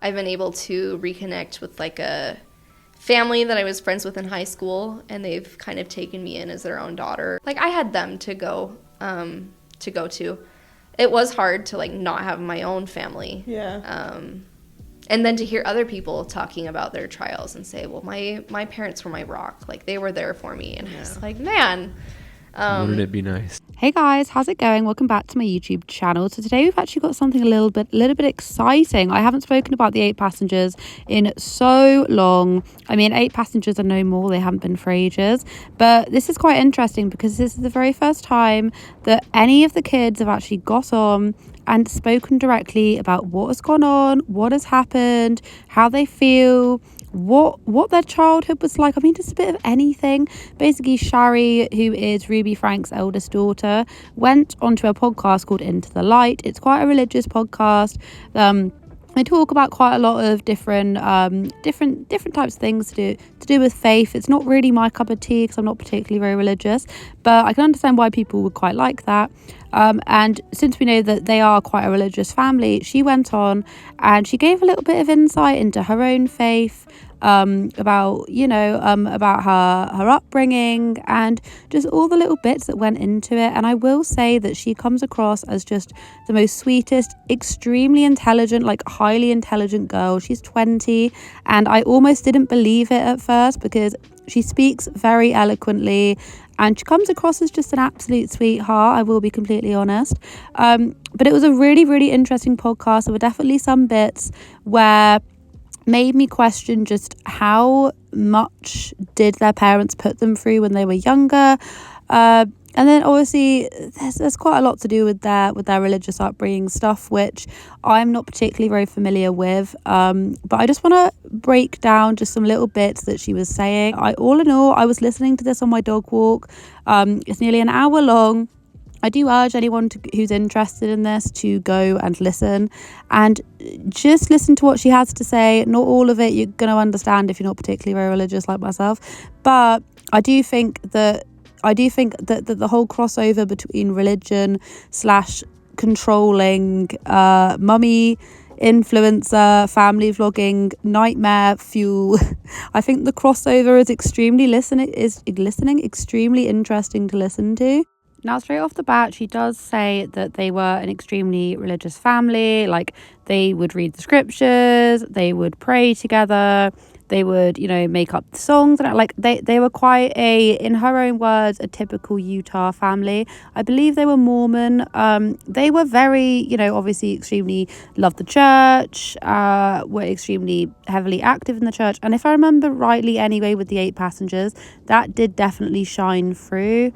I've been able to reconnect with like a family that I was friends with in high school, and they've kind of taken me in as their own daughter. Like, I had them to go to. It was hard to like not have my own family. Yeah. And then to hear other people talking about their trials and say, well, my parents were my rock. Like, they were there for me. And I was like, man. Wouldn't it be nice? Hey guys, how's it going? Welcome back to my YouTube channel. So today we've actually got something a little bit exciting. I haven't spoken about the 8 passengers in so long. I mean, 8 passengers are no more. They haven't been for ages. But this is quite interesting because this is the very first time that any of the kids have actually got on and spoken directly about what has gone on, what has happened, how they feel, what their childhood was like. I mean, just a bit of anything. Basically, Shari, who is Ruby Franke's eldest daughter, went onto a podcast called Into the Light. It's quite a religious podcast. They talk about quite a lot of different types of things to do with faith. It's not really my cup of tea because I'm not particularly very religious, but I can understand why people would quite like that. And since we know that they are quite a religious family, she went on and she gave a little bit of insight into her own faith, about her upbringing and just all the little bits that went into it. And I will say that she comes across as just the most sweetest, extremely intelligent, like highly intelligent girl. She's 20 and I almost didn't believe it at first because she speaks very eloquently and she comes across as just an absolute sweetheart, I will be completely honest. But it was a really, really interesting podcast. There were definitely some bits where made me question just how much did their parents put them through when they were younger. And then obviously there's quite a lot to do with their religious upbringing stuff, which I'm not particularly very familiar with. But I just want to break down just some little bits that she was saying. All in all, I was listening to this on my dog walk. It's nearly an hour long. I do urge anyone who's interested in this to go and listen and just listen to what she has to say. Not all of it you're going to understand if you're not particularly very religious like myself, but I do think that the whole crossover between religion / controlling mummy influencer, family vlogging, nightmare fuel, I think the crossover is extremely extremely interesting to listen to. Now, straight off the bat, she does say that they were an extremely religious family. Like, they would read the scriptures, they would pray together, they would, make up the songs. And like, they were quite in her own words, a typical Utah family. I believe they were Mormon. They were very, obviously extremely loved the church, were extremely heavily active in the church. And if I remember rightly anyway, with the 8 passengers, that did definitely shine through.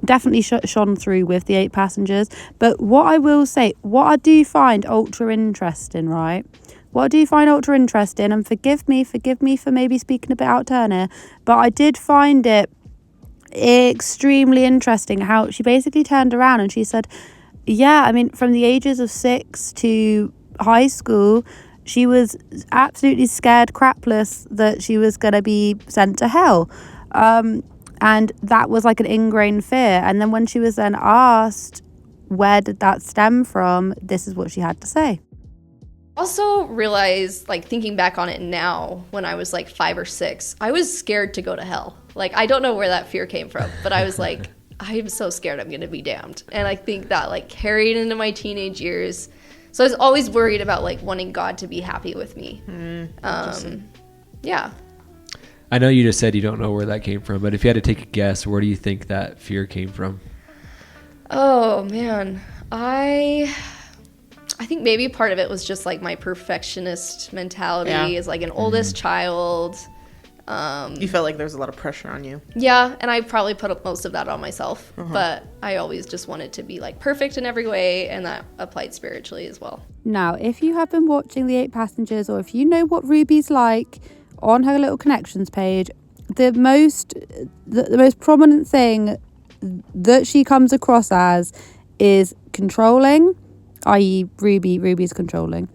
Definitely shone through with the 8 passengers. But what I will say, what I do find ultra interesting, right? What I do find ultra interesting, and forgive me for maybe speaking a bit out of turn here, but I did find it extremely interesting how she basically turned around and she said, yeah, I mean, from the ages of 6 to high school, she was absolutely scared crapless that she was going to be sent to hell. And that was like an ingrained fear. And then when she was then asked, where did that stem from? This is what she had to say. Also realized, like, thinking back on it now, when I was like 5 or 6, I was scared to go to hell. Like, I don't know where that fear came from, but I was like, I'm so scared I'm going to be damned. And I think that like carried into my teenage years. So I was always worried about like wanting God to be happy with me. Yeah. I know you just said you don't know where that came from, but if you had to take a guess, where do you think that fear came from? Oh, man. I think maybe part of it was just like my perfectionist mentality as like an oldest child. You felt like there was a lot of pressure on you. Yeah, and I probably put up most of that on myself. But I always just wanted to be like perfect in every way, and that applied spiritually as well. Now, if you have been watching the 8 passengers, or if you know what Ruby's like, on her little connections page, the most prominent thing that she comes across as is controlling, i.e. Ruby's controlling,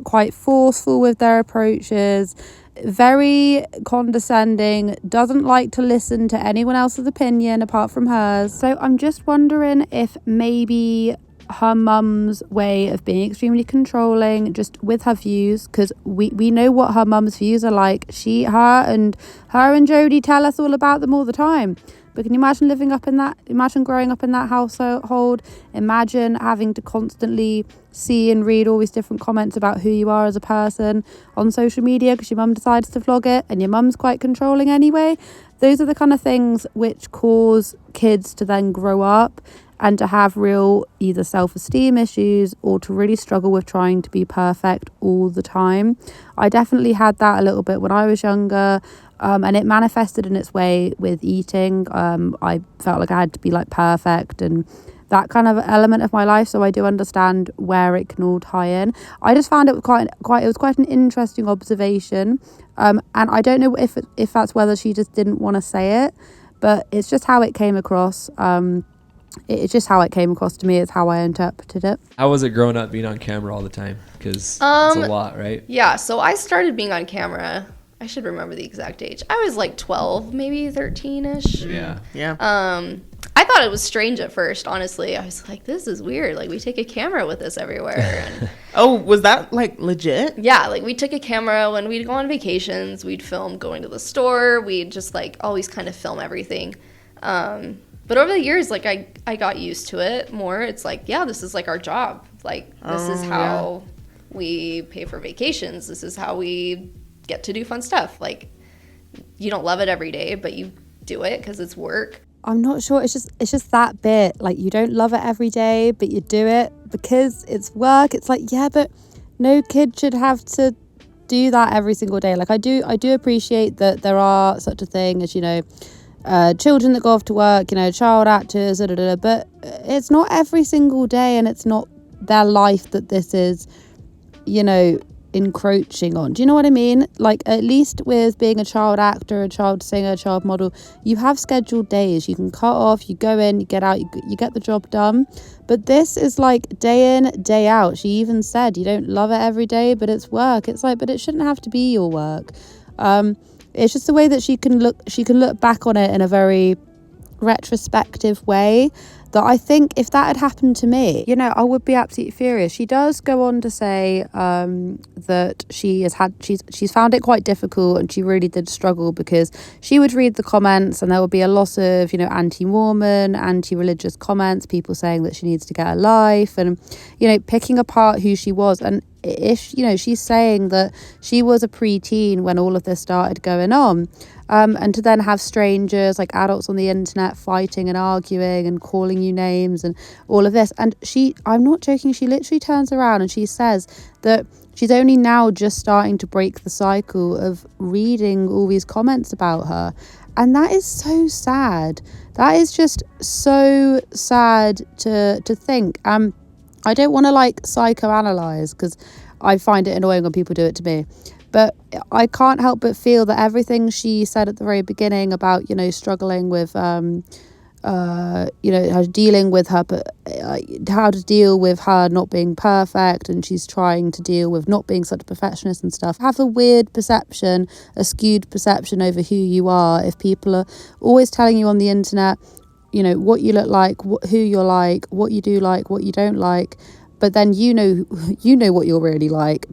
quite forceful with their approaches, very condescending, doesn't like to listen to anyone else's opinion apart from hers. So I'm just wondering if maybe her mum's way of being extremely controlling, just with her views, because we know what her mum's views are like. Her and Jodie tell us all about them all the time. But can you imagine imagine growing up in that household? Imagine having to constantly see and read all these different comments about who you are as a person on social media because your mum decides to vlog it and your mum's quite controlling anyway. Those are the kind of things which cause kids to then grow up and to have real either self-esteem issues or to really struggle with trying to be perfect all the time. I definitely had that a little bit when I was younger. And it manifested in its way with eating. I felt like I had to be like perfect and that kind of element of my life. So I do understand where it can all tie in. I just found it was quite an interesting observation. And I don't know if that's whether she just didn't want to say it, but it's just how it came across. It's just how it came across to me. It's how I interpreted it. How was it growing up being on camera all the time? Because it's a lot, right? Yeah. So I started being on camera. I should remember the exact age. I was like 12, maybe 13-ish. Yeah. I thought it was strange at first, honestly. I was like, this is weird. Like, we take a camera with us everywhere. And oh, was that like legit? yeah, like we took a camera when we'd go on vacations. We'd film going to the store. We'd just like always kind of film everything. But over the years, like I got used to it more. It's like, yeah, this is like our job. Like, this is how we pay for vacations. This is how we get to do fun stuff. Like, you don't love it every day, but you do it because it's work. I'm not sure. It's just that bit. Like, you don't love it every day, but you do it because it's work. It's like, yeah, but no kid should have to do that every single day. Like, I do appreciate that there are such a thing as, children that go off to work, child actors, but it's not every single day, and it's not their life that this is, encroaching on. Do you know what I mean? Like, at least with being a child actor, a child singer, a child model, you have scheduled days. You can cut off, you go in, you get out, you get the job done. But this is like day in, day out. She even said you don't love it every day, but it's work. It's like, but it shouldn't have to be your work. It's just the way that she can look back on it in a very retrospective way, that I think if that had happened to me, I would be absolutely furious. She does go on to say that she's found it quite difficult, and she really did struggle because she would read the comments and there would be a lot of anti-Mormon, anti-religious comments, people saying that she needs to get a life, and picking apart who she was. And if she's saying that she was a preteen when all of this started going on, and to then have strangers, like adults on the internet, fighting and arguing and calling you names and all of this. And I'm not joking, she literally turns around and she says that she's only now just starting to break the cycle of reading all these comments about her. And that is so sad. That is just so sad to think. I don't want to psychoanalyze, because I find it annoying when people do it to me. But I can't help but feel that everything she said at the very beginning about, struggling with, how dealing with her, but how to deal with her not being perfect, and she's trying to deal with not being such a perfectionist and stuff. Have a weird perception, a skewed perception over who you are if people are always telling you on the internet, what you look like, who you're like, what you do like, what you don't like. But then you know what you're really like.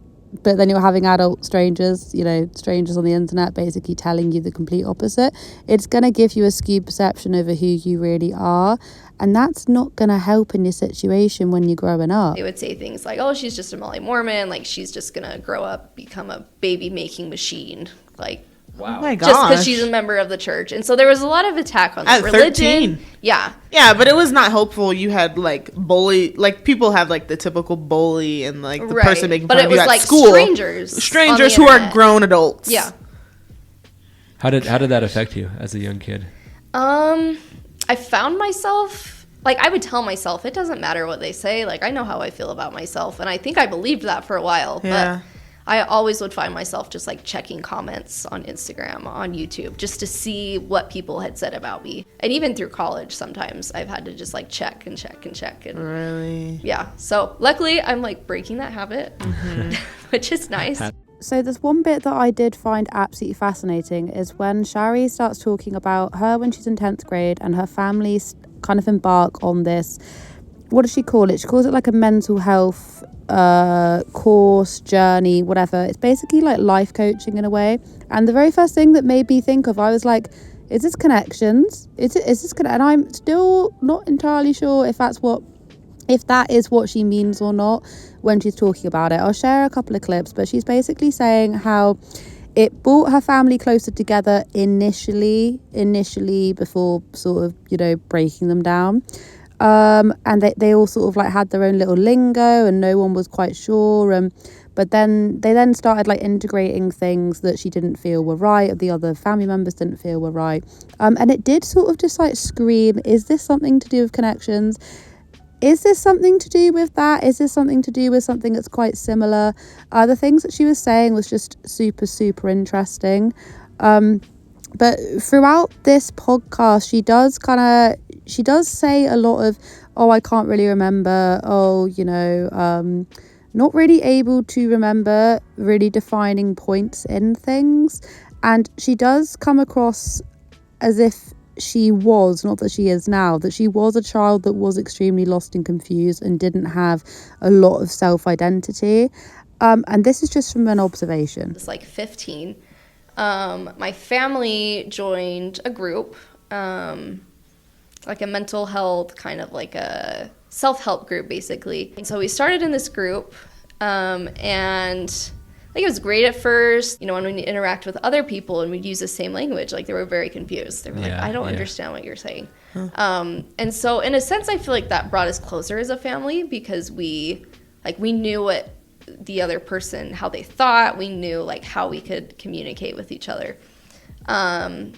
But then you're having adult strangers, strangers on the internet basically telling you the complete opposite. It's going to give you a skewed perception over who you really are. And that's not going to help in your situation when you're growing up. They would say things like, oh, she's just a Molly Mormon. Like, she's just going to grow up, become a baby-making machine. Like, wow. Oh my gosh. Just because she's a member of the church. And so there was a lot of attack on the religion. 13. Yeah. Yeah, but it was not hopeful. You had bully, people have the typical bully and the person making fun of you at school. But it was strangers who are grown adults. Yeah. How did that affect you as a young kid? I found myself, I would tell myself, it doesn't matter what they say. I know how I feel about myself. And I think I believed that for a while. Yeah. But I always would find myself just checking comments on Instagram, on YouTube, just to see what people had said about me. And even through college, sometimes I've had to just check and check and check. And really? Yeah. So luckily, I'm breaking that habit, which is nice. So there's one bit that I did find absolutely fascinating is when Shari starts talking about her when she's in 10th grade and her family kind of embark on this what does she call it? She calls it like a mental health course, journey, whatever. It's basically like life coaching in a way. And the very first thing that made me think of, I was like, is this connections? Is this and I'm still not entirely sure if that is what she means or not when she's talking about it. I'll share a couple of clips, but she's basically saying how it brought her family closer together initially before sort of, you know, breaking them down. And they all sort of like had their own little lingo and no one was quite sure. But then they started like integrating things that she didn't feel were right, or the other family members didn't feel were right. And it did sort of just like scream, is this something to do with connections? Is this something to do with that? Is this something to do with something that's quite similar? The things that she was saying was just super, super interesting. But throughout this podcast, she does say a lot of, oh, I can't really remember. Oh, you know, not really able to remember really defining points in things. And she does come across as if she was, not that she is now, that she was a child that was extremely lost and confused and didn't have a lot of self-identity. And this is just from an observation. It's like 15. My family joined a group, like a mental health, kind of like a self-help group, basically. And so we started in this group, and I think it was great at first, you know, when we interact with other people and we'd use the same language, like they were very confused. They were like, I don't understand what you're saying. And so in a sense, I feel like that brought us closer as a family because we knew what the other person, how they thought. We knew like how we could communicate with each other. And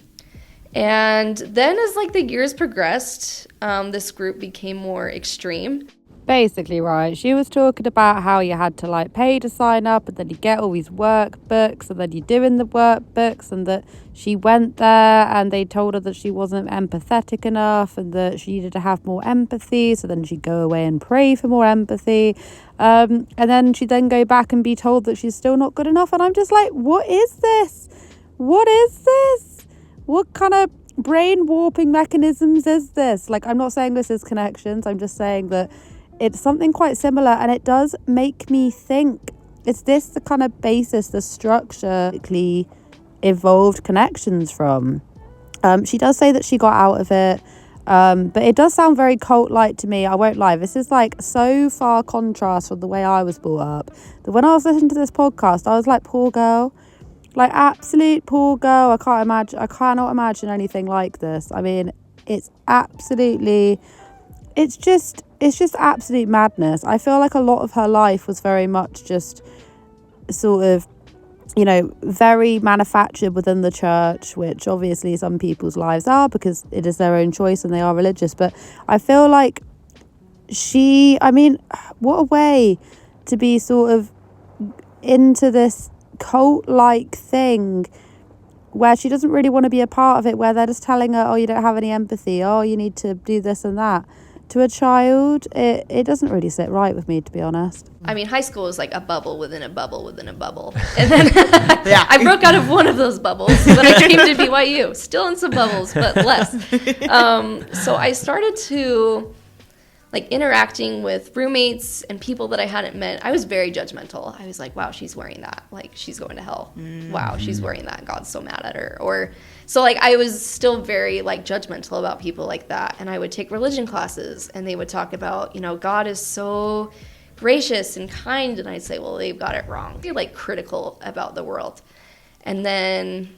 then as like the years progressed, this group became more extreme. Basically, right, she was talking about how you had to like pay to sign up and then you get all these workbooks and then you're doing the workbooks, and that she went there and they told her that she wasn't empathetic enough and that she needed to have more empathy, so then she'd go away and pray for more empathy, and then she'd then go back and be told that she's still not good enough. And I'm just like, what is this? What kind of brain warping mechanisms is this? Like, I'm not saying this is connections, I'm just saying that it's something quite similar, and it does make me think, is this the kind of basis, the structure evolved connections from? She does say that she got out of it, but it does sound very cult-like to me. I won't lie, this is like so far contrast from the way I was brought up that when I was listening to this podcast, I was like, poor girl, like absolute poor girl. I cannot imagine anything like this. I mean, it's just absolute madness. I feel like a lot of her life was very much just sort of, you know, very manufactured within the church, which obviously some people's lives are because it is their own choice and they are religious. But I feel like what a way to be sort of into this cult-like thing where she doesn't really want to be a part of it, where they're just telling her, oh, you don't have any empathy, oh, you need to do this and that. To a child, it doesn't really sit right with me, to be honest. I mean, high school is like a bubble within a bubble within a bubble. And then I broke out of one of those bubbles when I came to BYU. Still in some bubbles, but less. So I started to, like, interacting with roommates and people that I hadn't met. I was very judgmental. I was like, wow, she's wearing that. Like, she's going to hell. Wow, she's wearing that. God's so mad at her. So, like, I was still very, like, judgmental about people like that. And I would take religion classes, and they would talk about, you know, God is so gracious and kind. And I'd say, well, they've got it wrong. They're, like, critical about the world. And then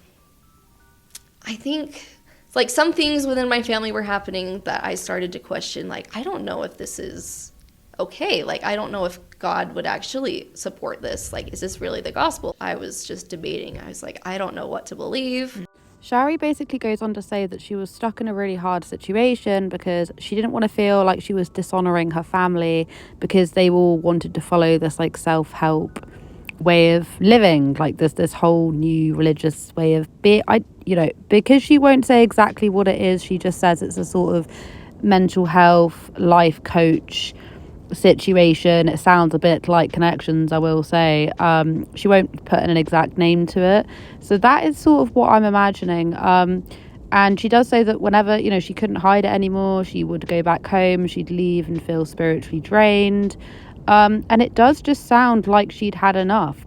I think, like, some things within my family were happening that I started to question, like, I don't know if this is okay. Like, I don't know if God would actually support this. Like, is this really the gospel? I was just debating. I was like, I don't know what to believe. Shari basically goes on to say that she was stuck in a really hard situation because she didn't want to feel like she was dishonoring her family because they all wanted to follow this like self-help way of living, like this whole new religious way of being. Because she won't say exactly what it is, she just says it's a sort of mental health life coach situation. It sounds a bit like connections, I will say. She won't put an exact name to it, so that is sort of what I'm imagining. And she does say that whenever, she couldn't hide it anymore, she would go back home, she'd leave and feel spiritually drained. And it does just sound like she'd had enough.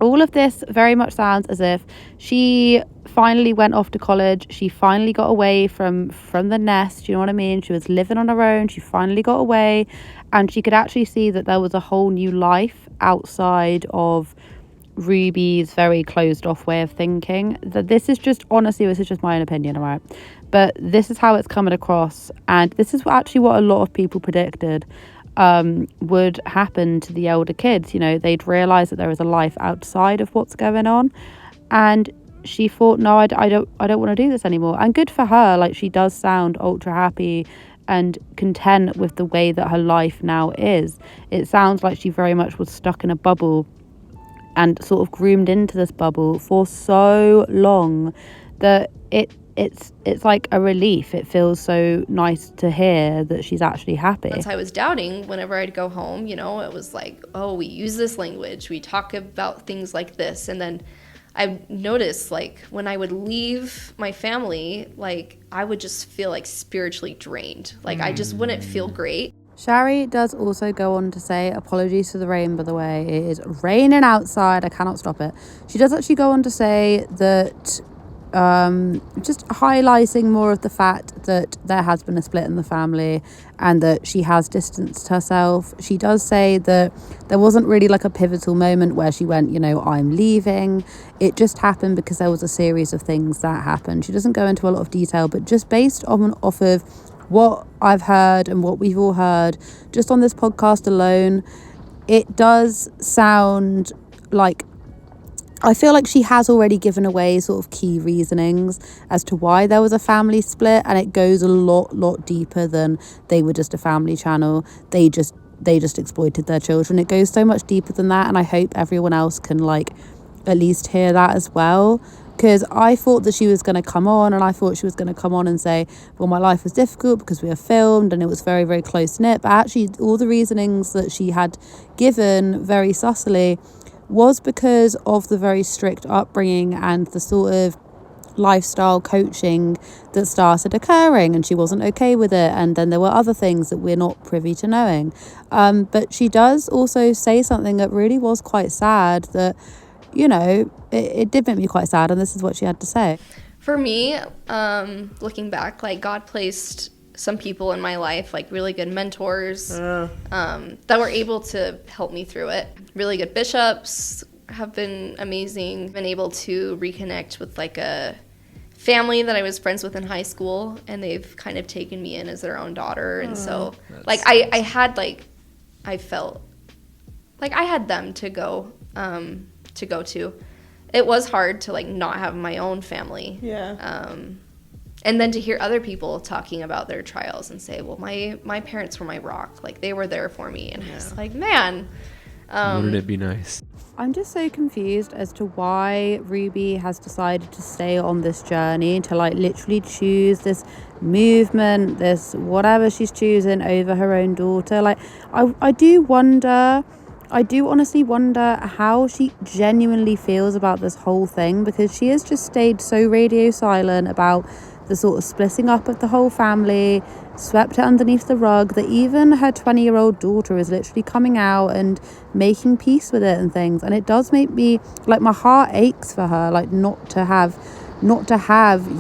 All of this very much sounds as if she finally went off to college. She finally got away from the nest. You know what I mean? She was living on her own. She finally got away. And she could actually see that there was a whole new life outside of Ruby's very closed off way of thinking. That this is just my own opinion, all right? But this is how it's coming across, and this is actually what a lot of people predicted would happen to the elder kids. They'd realize that there is a life outside of what's going on, and she thought, no, I don't want to do this anymore. And good for her. Like, she does sound ultra happy and content with the way that her life now is. It sounds like she very much was stuck in a bubble and sort of groomed into this bubble for so long that it's like a relief. It feels so nice to hear that she's actually happy. Once I was doubting, whenever I'd go home, it was like, oh, we use this language, we talk about things like this. And then I noticed, like, when I would leave my family, like, I would just feel like spiritually drained. Like, I just wouldn't feel great. Shari does also go on to say, apologies for the rain, by the way, it is raining outside, I cannot stop it. She does actually go on to say that, just highlighting more of the fact that there has been a split in the family and that she has distanced herself. She does say that there wasn't really like a pivotal moment where she went, I'm leaving. It just happened because there was a series of things that happened. She doesn't go into a lot of detail, but just based off of what I've heard and what we've all heard just on this podcast alone, it does sound like, I feel like she has already given away sort of key reasonings as to why there was a family split, and it goes a lot deeper than they were just a family channel. They just exploited their children. It goes so much deeper than that, and I hope everyone else can like at least hear that as well. Because I thought that she was going to come on, and I thought she was going to come on and say, well, my life was difficult because we were filmed and it was very, very close-knit. But actually, all the reasonings that she had given very sussily was because of the very strict upbringing and the sort of lifestyle coaching that started occurring, and she wasn't okay with it. And then there were other things that we're not privy to knowing. But she does also say something that really was quite sad, that it did make me quite sad, and this is what she had to say. For me, looking back, like, God placed some people in my life, like really good mentors, that were able to help me through it. Really good bishops have been amazing. Been able to reconnect with like a family that I was friends with in high school, and they've kind of taken me in as their own daughter. And so like I had like, I felt like I had them to go to. It was hard to like not have my own family. And then to hear other people talking about their trials and say, well, my parents were my rock, like they were there for me. And I was like, man, wouldn't it be nice? I'm just so confused as to why Ruby has decided to stay on this journey, to like literally choose this movement, this whatever she's choosing over her own daughter. Like I do honestly wonder how she genuinely feels about this whole thing, because she has just stayed so radio silent about the sort of splitting up of the whole family, swept it underneath the rug, that even her 20-year-old daughter is literally coming out and making peace with it and things. And it does make me, like, my heart aches for her, like, not to have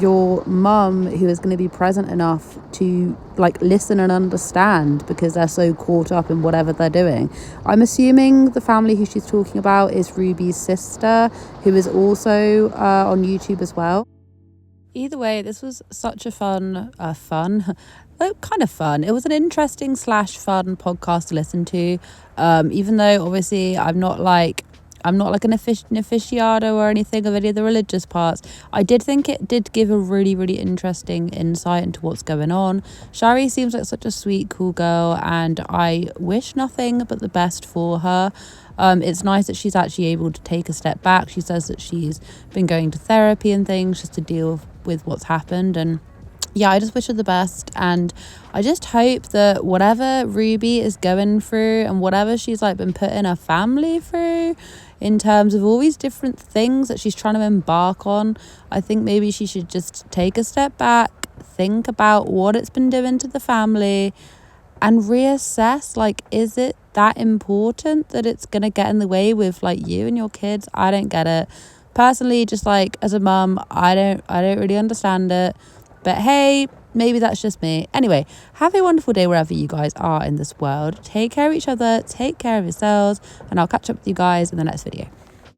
your mum who is going to be present enough to like listen and understand, because they're so caught up in whatever they're doing. I'm assuming the family who she's talking about is Ruby's sister, who is also on YouTube as well. Either way, this was such a fun, kind of fun. It was an interesting / fun podcast to listen to. Even though obviously I'm not like an aficionado or anything of any of the religious parts, I did think it did give a really, really interesting insight into what's going on. Shari seems like such a sweet, cool girl, and I wish nothing but the best for her. It's nice that she's actually able to take a step back. She says that she's been going to therapy and things just to deal with what's happened, and yeah, I just wish her the best, and I just hope that whatever Ruby is going through and whatever she's like been putting her family through in terms of all these different things that she's trying to embark on, I think maybe she should just take a step back, think about what it's been doing to the family, and reassess, like, is it that important that it's gonna get in the way with like you and your kids? I don't get it personally. Just like as a mum, I don't really understand it. But hey, maybe that's just me. Anyway, have a wonderful day wherever you guys are in this world. Take care of each other, take care of yourselves, and I'll catch up with you guys in the next video.